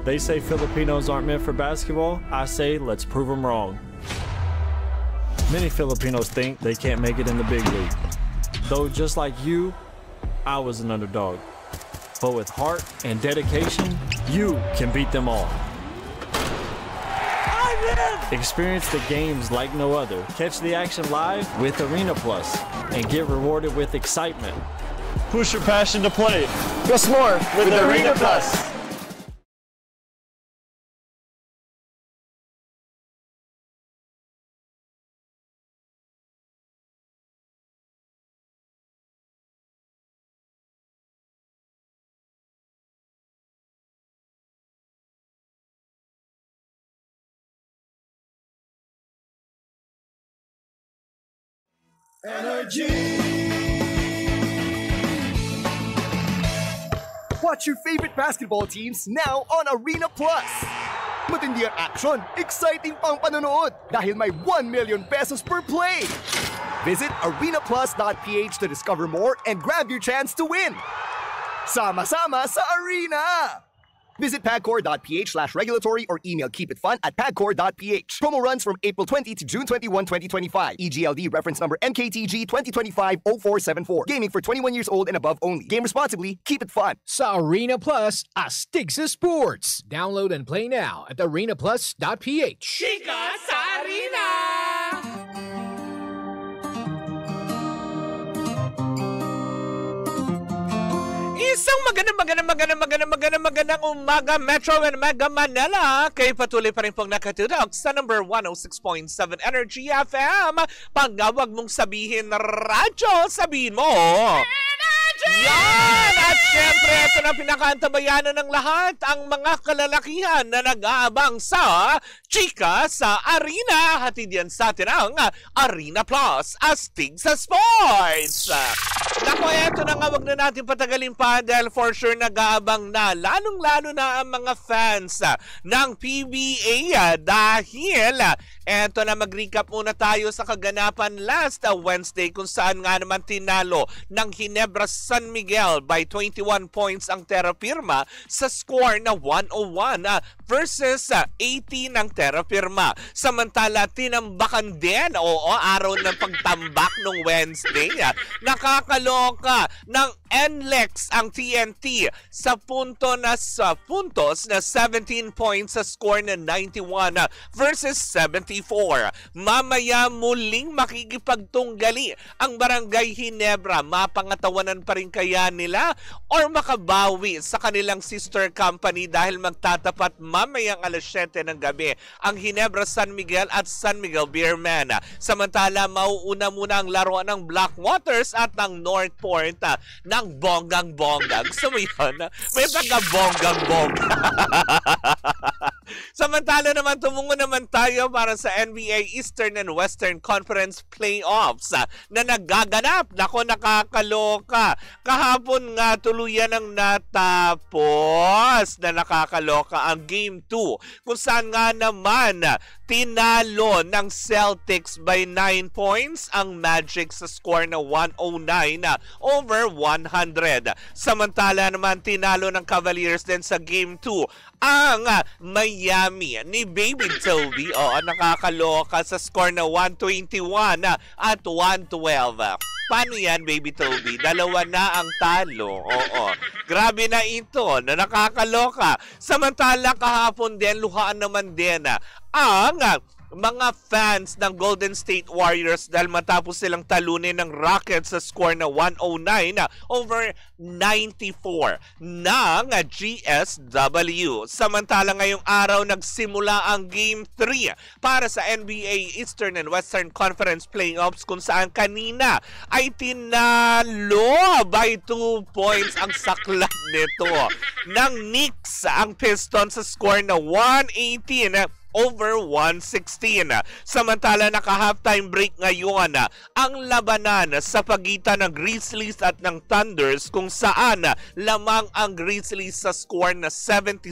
They say Filipinos aren't meant for basketball. I say let's prove them wrong. Many Filipinos think they can't make it in the big league. Though just like you, I was an underdog. But with heart and dedication, you can beat them all. Experience the games like no other. Catch the action live with Arena Plus and get rewarded with excitement. Push your passion to play. Plus more with Arena Plus. Energy! Watch your favorite basketball teams now on Arena Plus. Matindi ang action, exciting pang panonood dahil may 1 million pesos per play. Visit arenaplus.ph to discover more and grab your chance to win. Sama-sama sa arena! Visit pagcor.ph/regulatory or email keepitfun@pagcor.ph. Promo runs from April 20 to June 21, 2025. EGLD reference number MKTG 2025-0474. Gaming for 21 years old and above only. Game responsibly. Keep it fun. Sa Arena Plus, astig sa sports. Download and play now at arenaplus.ph. Chika sa Arena! Isang magandang umaga Metro and Mega Manila. Kayo patuloy pa rin pong nakatutok sa number 106.7 Energy FM. Pagawag mong sabihin radyo, sabihin mo yan! At syempre, ito na pinakaantabayanan ng lahat, ang mga kalalakihan na nag-aabang sa Chika sa Arena. Hatid yan sa atin ang Arena Plus, astig sa sports. Naku, eto na nga, wag na natin patagalin pa dahil for sure nag-aabang na, lalong-lalo na ang mga fans ng PBA dahil eto na, mag-recap muna tayo sa kaganapan last Wednesday kung saan nga naman tinalo ng Ginebra San Miguel by 21 points ang Terra Firma sa score na 101 versus 80 ng Terra Firma. Samantala, tinambakan din, araw ng pagtambak nung Wednesday. Nakakaloka ng NLEX ang TNT sa puntos na 17 points sa score na 91 versus 74. Mamaya muling makikipagtunggali ang Barangay Ginebra. Mapangatawanan pa rin kaya nila or makabawi sa kanilang sister company dahil magtatapat mamayang alas 7 ng gabi ang Ginebra San Miguel at San Miguel Beerman. Samantala, mauuna muna ang laruan ng Black Waters at ng Northport ng bonggang-bonggang. Gusto mo yun? May pagka-bonggang-bonggang. Samantala naman, tumungo naman tayo para sa NBA Eastern and Western Conference Playoffs na nagaganap. Nako, nakakaloka. Kahapon nga tuluyan ang natapos na nakakaloka ang Game 2 kung saan nga naman tinalo ng Celtics by 9 points ang Magic sa score na 109 over 100. Samantala naman tinalo ng Cavaliers din sa Game 2 ang Miami ni Baby Toby. Nakakaloka sa score na 121 at 112. Paano yan, Baby Toby? Dalawa na ang talo. Grabe na ito, na nakakaloka. Samantala, kahapon din, luhaan naman din ang mga fans ng Golden State Warriors dahil matapos silang talunin ng Rockets sa score na 109 over 94 ng GSW. Samantala, ngayong araw nagsimula ang Game 3 para sa NBA Eastern and Western Conference Playoffs kung saan kanina ay tinalo by 2 points ang saklat nito ng Knicks ang Pistons sa score na 118 over 116. Samantala, naka-halftime break ngayon ang labanan sa pagitan ng Grizzlies at ng Thunders kung saan lamang ang Grizzlies sa score na 77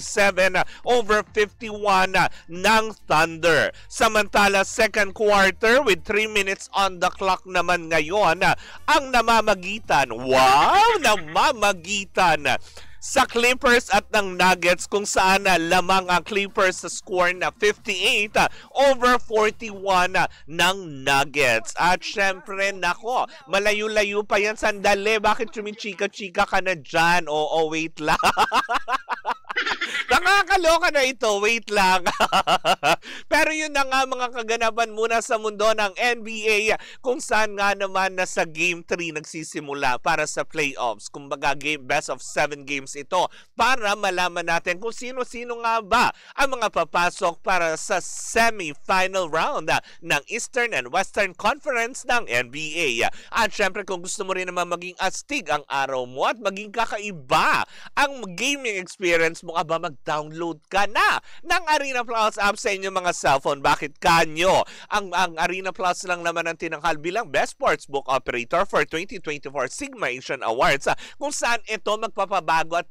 over 51 ng Thunder. Samantala, second quarter with 3 minutes on the clock naman ngayon ang namamagitan. Wow! Namamagitan sa Clippers at ng Nuggets kung saan lamang ang Clippers sa score na 58 over 41 ng Nuggets. At syempre, nako, malayo-layo pa yan. Sandali, bakit chumichika-chika ka na dyan? Oo, wait lang. Nakakaloka na ito, wait lang. Pero yun na nga mga kaganapan muna sa mundo ng NBA kung saan nga naman nasa Game 3 nagsisimula para sa playoffs. Kumbaga best of 7 games ito para malaman natin kung sino-sino nga ba ang mga papasok para sa semi-final round ng Eastern and Western Conference ng NBA. At syempre kung gusto mo rin naman maging astig ang araw mo at maging kakaiba ang gaming experience mo, aba mag-download ka na ng Arena Plus app sa inyong mga cellphone. Bakit kanyo? Ang Arena Plus lang naman ang tinanghal bilang Best Sportsbook Operator for 2024 Sigma Asian Awards kung saan ito magpapabago at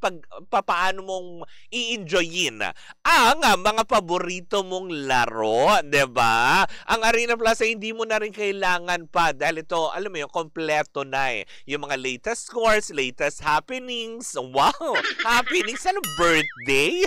papaano mong i-enjoyin ang mga paborito mong laro, 'di ba? Ang Arena Plus ay hindi mo na rin kailangan pa dahil ito, alam mo yung kompleto na yung mga latest scores, latest happenings. Wow! Happenings? Ano, birthday?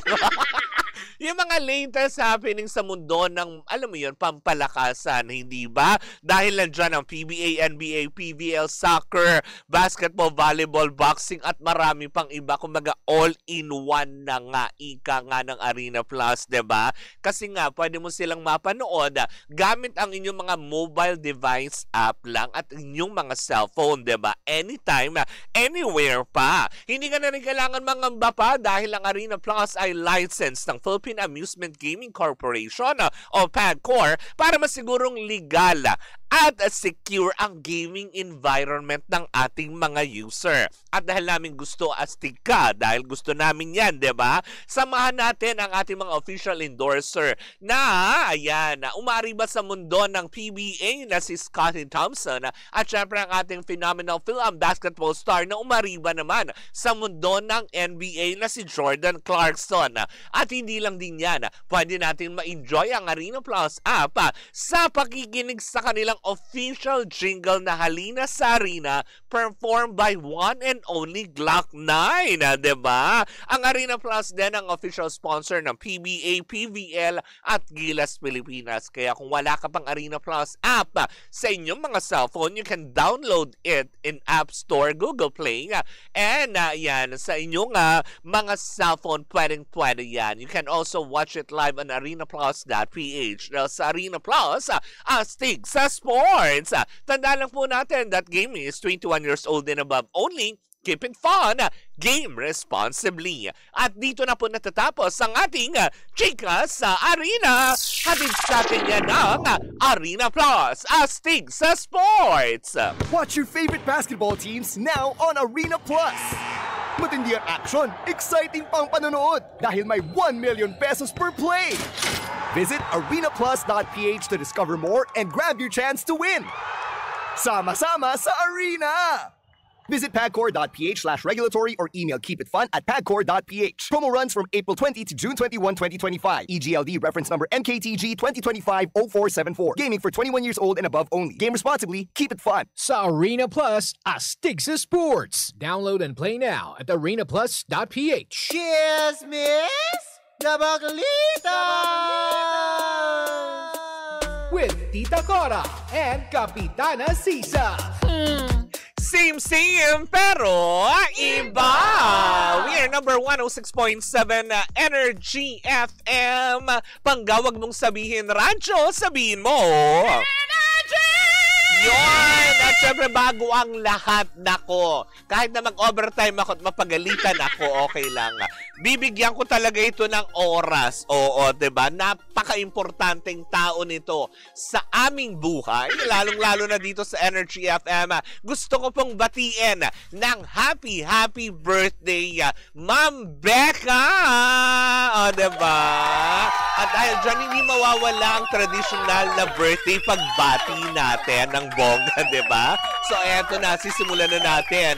Yung mga latest happening sa mundo ng, alam mo yun, pampalakasan, hindi ba? Dahil nandiyan ang PBA, NBA, PVL, soccer, basketball, volleyball, boxing, at marami pang iba. Kumbaga, all-in-one na nga, ika nga ng Arena Plus, diba? Kasi nga, pwede mo silang mapanood gamit ang inyong mga mobile device app lang at inyong mga cellphone, diba? Anytime, anywhere pa. Hindi ka na rin kailangan mangamba pa dahil ang Arena Plus ay licensed ng Philippine Amusement Gaming Corporation o PAGCOR para masigurong legal at secure ang gaming environment ng ating mga user. At dahil namin gusto astig ka, dahil gusto namin yan, diba? Samahan natin ang ating mga official endorser na, ayan, umariba sa mundo ng PBA na si Scottie Thompson at syempre ang ating phenomenal film basketball star na umariba naman sa mundo ng NBA na si Jordan Clarkson. At hindi lang din yan, pwede natin ma-enjoy ang Arena Plus app sa pakikinig sa kanilang official jingle na Halina sa Arena performed by one and only Glock 9, diba? Ang Arena Plus din ang official sponsor ng PBA, PVL at Gilas Pilipinas. Kaya kung wala ka pang Arena Plus app sa inyong mga cellphone, you can download it in App Store, Google Play, and yan, sa inyong mga cellphone, pwedeng-pwede yan. You can also watch it live on arenaplus.ph. Sa Arena Plus, astig sa sports. Tandaan lang po natin that gaming is 21 years old and above only. Keep it fun, game responsibly. At dito na po natatapos ang ating chika sa Arena. Hatid sa atin yan ang Arena Plus, astig sa sports. Watch your favorite basketball teams now on Arena Plus. Matindi ang action, exciting pang panonood dahil may 1 million pesos per play. Visit arenaplus.ph to discover more and grab your chance to win. Sama-sama sa Arena! Visit pagcor.ph/regulatory or email keepitfun@pagcor.ph. Promo runs from April 20 to June 21, 2025. EGLD reference number MKTG 2025-0474. Gaming for 21 years old and above only. Game responsibly. Keep it fun. Sa Arena Plus, astig sa sports. Download and play now at arenaplus.ph. Cheers, miss! Gabagalitas! With Tita Cora and Kapitana Sisa. Same, pero iba! We are number 106.7 Energy FM. Panggawag mong sabihin, radyo, sabihin mo. Energy! Yun! At syempre, bago ang lahat, nako. Kahit na mag-overtime ako at mapagalitan ako, okay lang. Bibigyan ko talaga ito ng oras. Oo, diba? Napaka-importanteng tao nito sa aming buhay. Lalong-lalo na dito sa Energy FM. Gusto ko pong batiin ng happy birthday, Ma'am Becca! O, diba? At dahil dyan, hindi mawawala ang traditional na birthday pagbati natin ng bongga, diba? So, eto na, sisimulan na natin.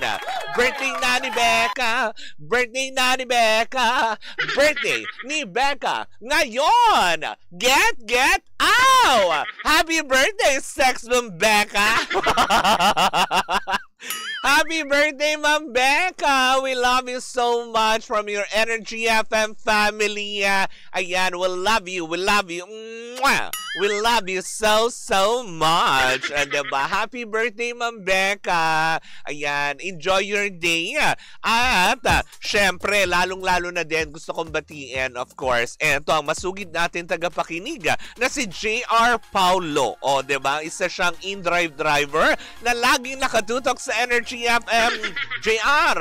Birthday na ni Becca! Birthday na ni Becca! Birthday ni Becca ngayon! Get out! Happy birthday, Sex Bomb Becca! Happy birthday, Ma'am Becca! We love you so much from your Energy FM family. Ayan, we love you. We love you. Mwah! We love you so much. Diba? Happy birthday, Ma'am Becca. Ayan, enjoy your day. At, syempre, lalong-lalo na din gusto kong batiin, of course. Ito, ang masugid natin tagapakinig na si JR Paulo. O, diba? Isa siyang in-drive driver na laging nakatutok sa Energy FM. JR,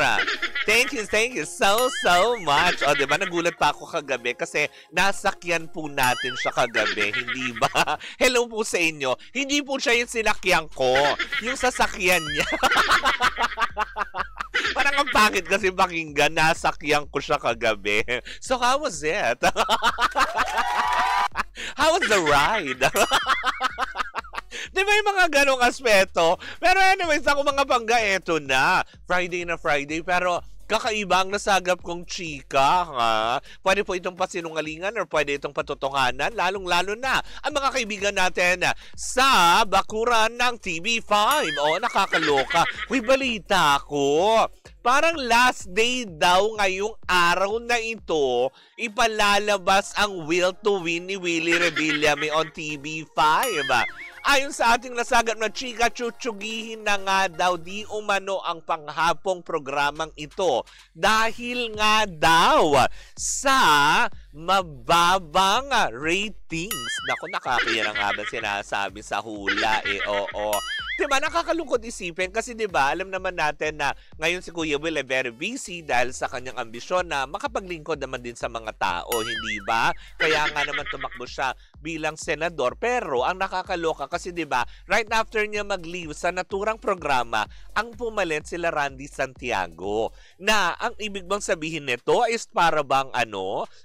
thank you so much. O, diba? Nagulat pa ako kagabi kasi nasakyan po natin siya kagabi. Hindi ba? Hello po sa inyo. Hindi po siya yung sinakyan ko. Yung sasakyan niya. Parang ang pangit kasi pakinggan. Nasakyan ko siya kagabi. So, how was it? How was the ride? Di ba yung mga ganong aspeto? Pero anyways, ako mga pangga, eto na. Friday na Friday, pero kakaiba ang nasagap kong chika, ha? Pwede po itong pasinungalingan or pwede itong patotohanan, lalong-lalo na ang mga kaibigan natin sa bakuran ng TV5. O, nakakaloka. Uy, balita ko. Parang last day daw ngayong araw na ito, ipalalabas ang Will to Win ni Willie Revillame on TV5. Ayon sa ating nasagap na chika, chuchugihin na nga daw di umano ang panghapong programang ito dahil nga daw sa mababang ratings. Naku, nakakaya na nga ba sinasabi sa hula oo. Diba, nakakalungkot isipin kasi diba, alam naman natin na ngayon si Kuya Will ay very busy dahil sa kanyang ambisyon na makapaglingkod naman din sa mga tao, hindi ba? Kaya nga naman tumakbo siya bilang senador. Pero ang nakakaloka kasi diba, right after niya mag-leave sa naturang programa, ang pumalit sila Randy Santiago. Na ang ibig bang sabihin nito is para bang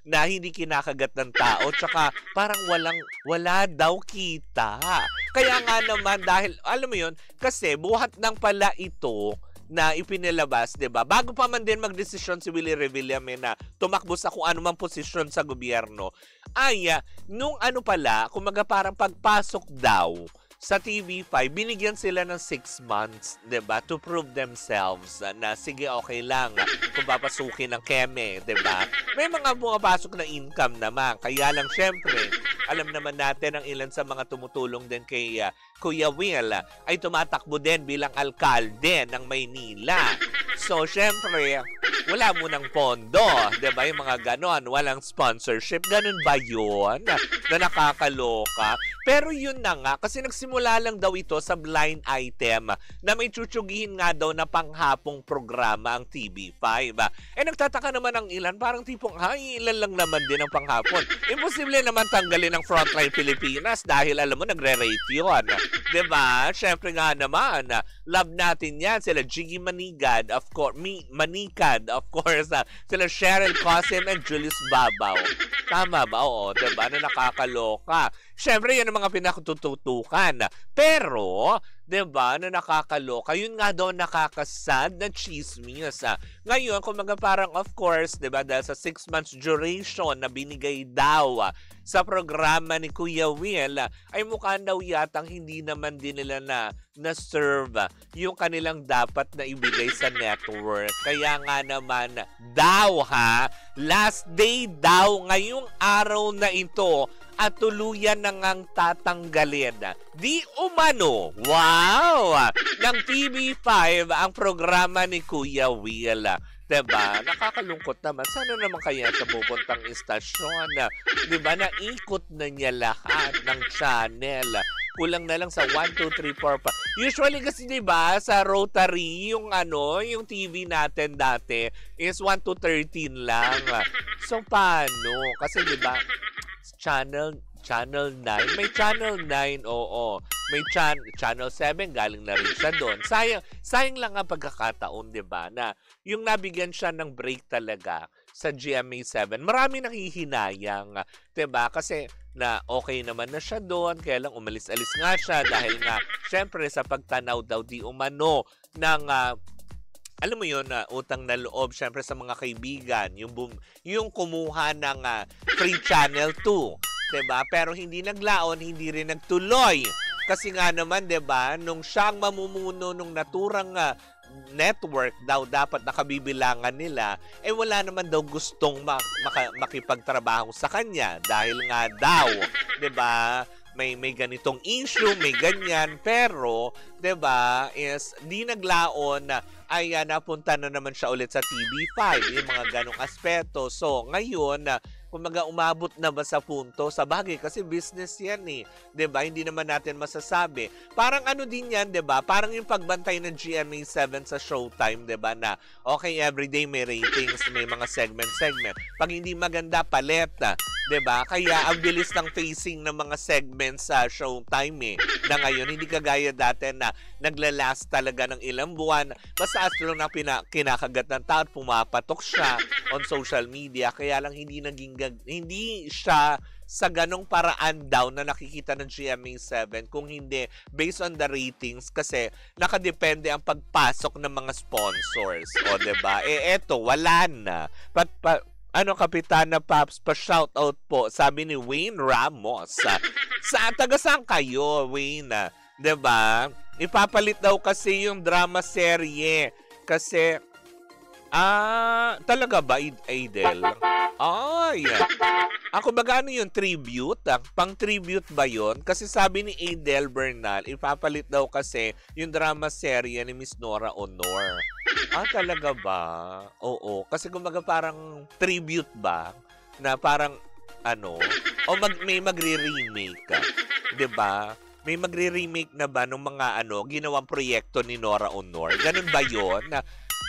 na hindi kinakagat ng tao, tsaka parang wala daw kita. Kaya nga naman dahil, alam mo yun, kasi buhat ng pala ito na ipinilabas, 'di ba? Bago pa man din magdesisyon si Willie Revillame na tumakbo sa kung anumang posisyon sa gobyerno, ay nung pala, kumaga parang pagpasok daw sa TV5, binigyan sila ng 6 months, 'di ba? To prove themselves na sige, okay lang kung papasukin ng keme, 'di ba? May mga pumapasok na income naman. Kaya lang syempre, alam naman natin ang ilan sa mga tumutulong din kay Kuya Will ay tumatakbo din bilang alkalde ng Maynila. So, syempre, wala mo ng pondo, diba? Yung mga ganon, walang sponsorship. Ganon ba yun? Na nakakaloka. Pero yun na nga, kasi nagsimula lang daw ito sa blind item na may chuchugihin nga daw na panghapong programa ang TV5. Nagtataka naman ang ilan, parang tipong, ilan lang naman din ang panghapon. Imposible naman tanggalin ang Frontline Pilipinas dahil alam mo, nagre-rate yun. Diba? Syempre nga naman, love natin yan. Sila Jiggy Manigad, of course, Manikad, of course, sila Cheryl Cosim and Julius Babaw. Tama ba? Oo, diba? Na nakakaloka. Syempre, yan ang mga pinakatututukan. Pero, diba, na nakakaloka. Yun nga daw nakakasad na chismis. Ngayon, kumaga parang, of course, diba, dahil sa 6 months duration na binigay daw sa programa ni Kuya Will, ay mukha daw yatang hindi naman din nila na-serve yung kanilang dapat na ibigay sa network. Kaya nga naman daw last day daw ngayong araw na ito at tuluyan na ngang tatanggalin di umano, wow, ng TV5 ang programa ni Kuya Will. Diba? Nakakalungkot naman. Sana naman kaya sa pupuntang istasyon. Diba? Naikot na niya lahat ng channel. Kulang na lang sa 1, 2, 3, 4, 5. Usually kasi diba, sa Rotary, yung TV natin dati is 1 to 13 lang. So, paano? Kasi diba, Channel 9. May Channel 9, oo. May Channel 7, galing na rin siya doon. Sayang lang ang pagkakataon, diba, na yung nabigyan siya ng break talaga sa GMA 7. Marami nanghihinayang, diba, kasi na okay naman na siya doon, kaya lang umalis-alis nga siya dahil nga, syempre, sa pagtanaw daw di umano ng alam mo yun, utang na loob syempre sa mga kaibigan, yung kumuha ng free channel 2, 'di ba? Pero hindi naglaon, hindi rin nagtuloy. Kasi nga naman, 'di ba, nung siyang mamumuno nung naturang network daw dapat nakabibilangan nila, wala naman daw gustong makipagtrabaho sa kanya dahil nga daw, 'di ba? May ganitong issue, may ganyan, pero 'di ba, is di naglaon ay napunta na naman siya ulit sa TV5, yung mga ganong aspeto. So, ngayon, kumaga umabot na ba sa punto? Sa bagay, kasi business yan eh. 'Di ba? Hindi naman natin masasabi. Parang ano din yan, 'di ba? Parang yung pagbantay ng GMA7 sa Showtime, 'di ba? Na, okay, everyday may ratings, may mga segment. Pag hindi maganda, paleta. 'Di ba? Kaya ang bilis ng facing ng mga segments sa Showtime na ngayon, hindi kagaya dati na naglalast talaga ng ilang buwan. Basta lang na kinakagat ng tao, pumapatok siya on social media. Kaya lang hindi siya sa ganong paraan daw na nakikita ng GMA7 kung hindi based on the ratings kasi nakadepende ang pagpasok ng mga sponsors. O 'di ba? Eto, wala na. Kapitana Paps, pa-shoutout po, sabi ni Wayne Ramos. Taga-saan kayo, Wayne? 'Di ba? Ipapalit daw kasi yung drama serye. Kasi, talaga ba, Adel? Ay, ako magano yung tribute? Pang-tribute ba yun? Kasi sabi ni Adel Bernal, ipapalit daw kasi yung drama serye ni Miss Nora Honor. Talaga ba? Oo. Kasi kumaga parang tribute ba? Na parang, may magre-remake ka. 'Di ba? May magre-remake na ba ng mga ginawang proyekto ni Nora Honor? Ganun ba yun?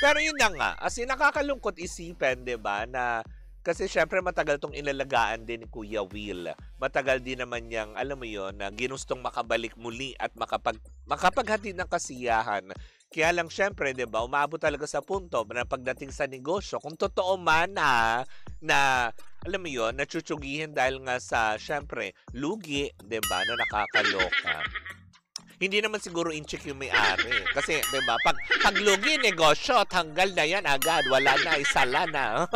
Pero yun na nga, as in, nakakalungkot isipin, 'di ba, na kasi syempre matagal tong inalagaan din ni Kuya Will. Matagal din naman niyang, alam mo yun, na ginustong makabalik muli at makapaghatid ng kasiyahan. Kaya lang syempre, 'di ba, umabot talaga sa punto na pagdating sa negosyo, kung totoo man na alam mo yun, natsutugihin dahil nga sa syempre lugi, 'di ba, na nakakaloka. Hindi naman siguro incheck yung may-ari. Kasi, 'di ba, pag lugi negosyo, tanggal na yan agad, wala na, isala na.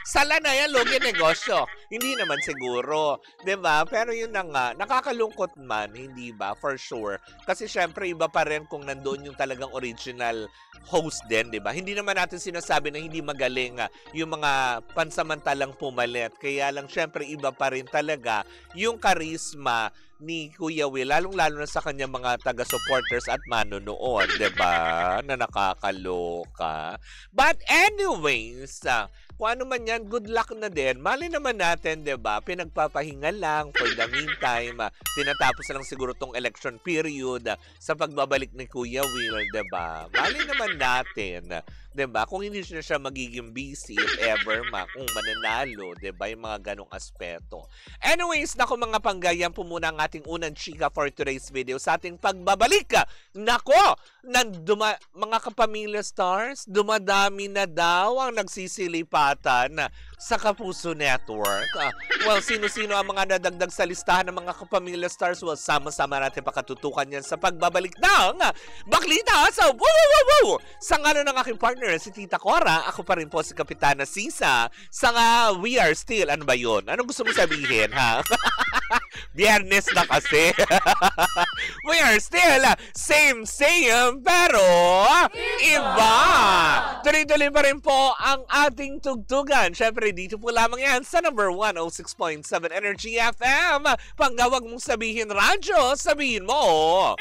Sala na yan, lugi negosyo. Hindi naman siguro, 'di ba? Pero yun na nga, nakakalungkot man, hindi ba? For sure. Kasi syempre iba pa rin kung nandoon yung talagang original host din, 'di ba? Hindi naman natin sinasabi na hindi magaling yung mga pansamantalang pumalit. Kaya lang syempre iba pa rin talaga yung charisma ni Kuya Will, lalong-lalo na sa kanyang mga taga-supporters at manonood, 'di ba? Na nakakaloka. But anyways, kung ano man yan, good luck na din. Mali naman natin, 'di ba? Pinagpapahinga lang for the meantime. Tinatapos na lang siguro tong election period sa pagbabalik ni Kuya Will, 'di ba? Mali naman natin, 'di ba? Kung hindi siya magiging busy if ever kung mananalo, 'di ba? Yung mga ganong aspeto. Anyways, nako mga panggayam, po muna ang ating unang chika for today's video sa ating pagbabalik. Nako, mga kapamilya stars, dumadami na daw ang nagsisilipatan sa Kapuso Network. Well, sino-sino ang mga nadagdag sa listahan ng mga kapamilya stars? Well, sama-sama natin pakatutukan yan sa pagbabalik ng Baklita sa Woo! Sa ngalo ng aking partner, si Tita Cora, ako pa rin po si Kapitana Sisa. Sa We Are Still, ano ba yun? Anong gusto mo sabihin, ha? Biyernes na kasi. We are still same, pero iba. Tuloy-tuloy pa rin po ang ating tugtugan. Syempre, dito po lamang yan sa number 106.7 Energy FM. Panggawag mong sabihin radyo, sabihin mo.